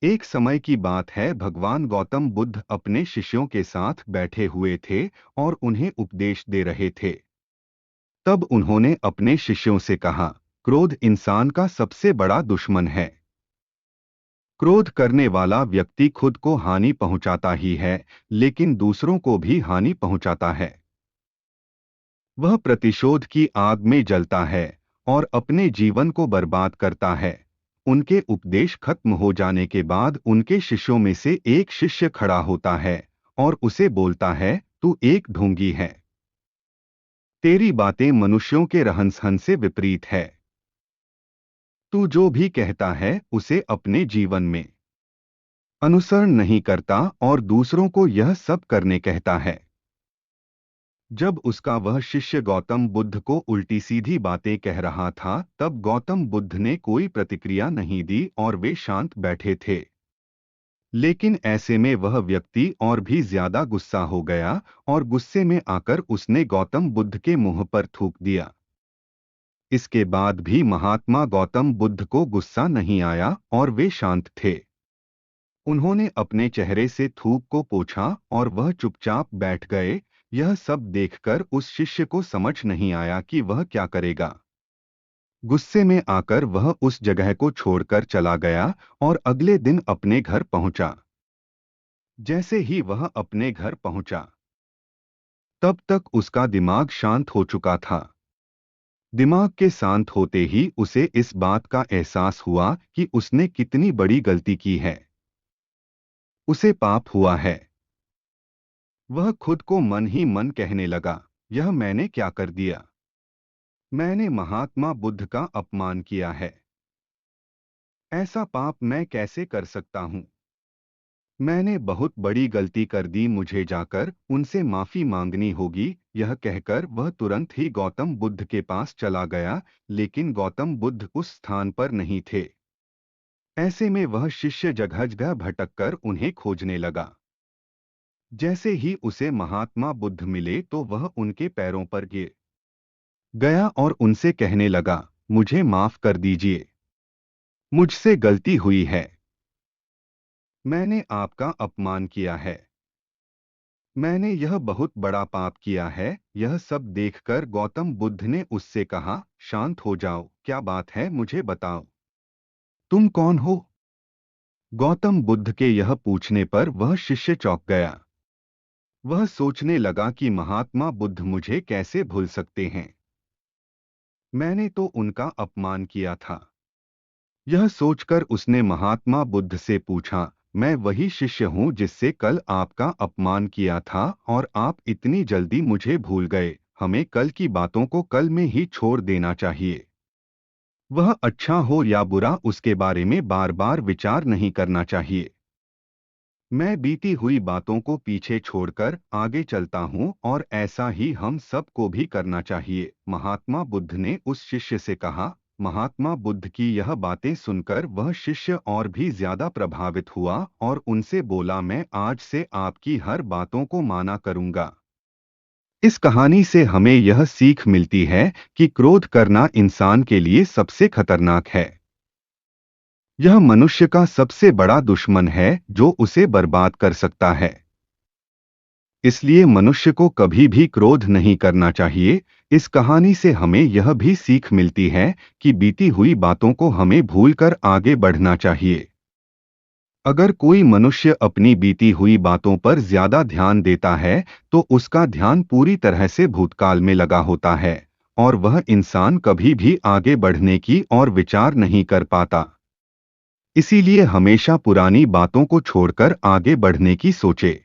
एक समय की बात है, भगवान गौतम बुद्ध अपने शिष्यों के साथ बैठे हुए थे और उन्हें उपदेश दे रहे थे। तब उन्होंने अपने शिष्यों से कहा, क्रोध इंसान का सबसे बड़ा दुश्मन है। क्रोध करने वाला व्यक्ति खुद को हानि पहुंचाता ही है, लेकिन दूसरों को भी हानि पहुंचाता है। वह प्रतिशोध की आग में जलता है और अपने जीवन को बर्बाद करता है। उनके उपदेश खत्म हो जाने के बाद उनके शिष्यों में से एक शिष्य खड़ा होता है और उसे बोलता है, तू एक ढोंगी है। तेरी बातें मनुष्यों के रहन-सहन से विपरीत है। तू जो भी कहता है उसे अपने जीवन में अनुसरण नहीं करता और दूसरों को यह सब करने कहता है। जब उसका वह शिष्य गौतम बुद्ध को उल्टी सीधी बातें कह रहा था, तब गौतम बुद्ध ने कोई प्रतिक्रिया नहीं दी और वे शांत बैठे थे। लेकिन ऐसे में वह व्यक्ति और भी ज्यादा गुस्सा हो गया और गुस्से में आकर उसने गौतम बुद्ध के मुंह पर थूक दिया। इसके बाद भी महात्मा गौतम बुद्ध को गुस्सा नहीं आया और वे शांत थे। उन्होंने अपने चेहरे से थूक को पोंछा और वह चुपचाप बैठ गए। यह सब देखकर उस शिष्य को समझ नहीं आया कि वह क्या करेगा। गुस्से में आकर वह उस जगह को छोड़कर चला गया और अगले दिन अपने घर पहुंचा। जैसे ही वह अपने घर पहुंचा, तब तक उसका दिमाग शांत हो चुका था। दिमाग के शांत होते ही उसे इस बात का एहसास हुआ कि उसने कितनी बड़ी गलती की है। उसे पाप हुआ है। वह खुद को मन ही मन कहने लगा, यह मैंने क्या कर दिया? मैंने महात्मा बुद्ध का अपमान किया है। ऐसा पाप मैं कैसे कर सकता हूँ? मैंने बहुत बड़ी गलती कर दी, मुझे जाकर उनसे माफी मांगनी होगी। यह कहकर वह तुरंत ही गौतम बुद्ध के पास चला गया, लेकिन गौतम बुद्ध उस स्थान पर नहीं थे। ऐसे में वह शिष्य जगह जगह भटककर उन्हें खोजने लगा। जैसे ही उसे महात्मा बुद्ध मिले तो वह उनके पैरों पर गिर गया और उनसे कहने लगा, मुझे माफ कर दीजिए। मुझसे गलती हुई है। मैंने आपका अपमान किया है। मैंने यह बहुत बड़ा पाप किया है। यह सब देखकर गौतम बुद्ध ने उससे कहा, शांत हो जाओ, क्या बात है मुझे बताओ। तुम कौन हो? गौतम बुद्ध के यह पूछने पर वह शिष्य चौंक गया। वह सोचने लगा कि महात्मा बुद्ध मुझे कैसे भूल सकते हैं। मैंने तो उनका अपमान किया था। यह सोचकर उसने महात्मा बुद्ध से पूछा, मैं वही शिष्य हूँ जिससे कल आपका अपमान किया था और आप इतनी जल्दी मुझे भूल गए। हमें कल की बातों को कल में ही छोड़ देना चाहिए। वह अच्छा हो या बुरा, उसके बारे में बार बार विचार नहीं करना चाहिए। मैं बीती हुई बातों को पीछे छोड़कर आगे चलता हूँ और ऐसा ही हम सब को भी करना चाहिए। महात्मा बुद्ध ने उस शिष्य से कहा। महात्मा बुद्ध की यह बातें सुनकर वह शिष्य और भी ज्यादा प्रभावित हुआ और उनसे बोला, मैं आज से आपकी हर बातों को माना करूंगा। इस कहानी से हमें यह सीख मिलती है कि क्रोध करना इंसान के लिए सबसे खतरनाक है। यह मनुष्य का सबसे बड़ा दुश्मन है जो उसे बर्बाद कर सकता है। इसलिए मनुष्य को कभी भी क्रोध नहीं करना चाहिए। इस कहानी से हमें यह भी सीख मिलती है कि बीती हुई बातों को हमें भूलकर आगे बढ़ना चाहिए। अगर कोई मनुष्य अपनी बीती हुई बातों पर ज्यादा ध्यान देता है तो उसका ध्यान पूरी तरह से भूतकाल में लगा होता है और वह इंसान कभी भी आगे बढ़ने की और विचार नहीं कर पाता। इसीलिए हमेशा पुरानी बातों को छोड़कर आगे बढ़ने की सोचे।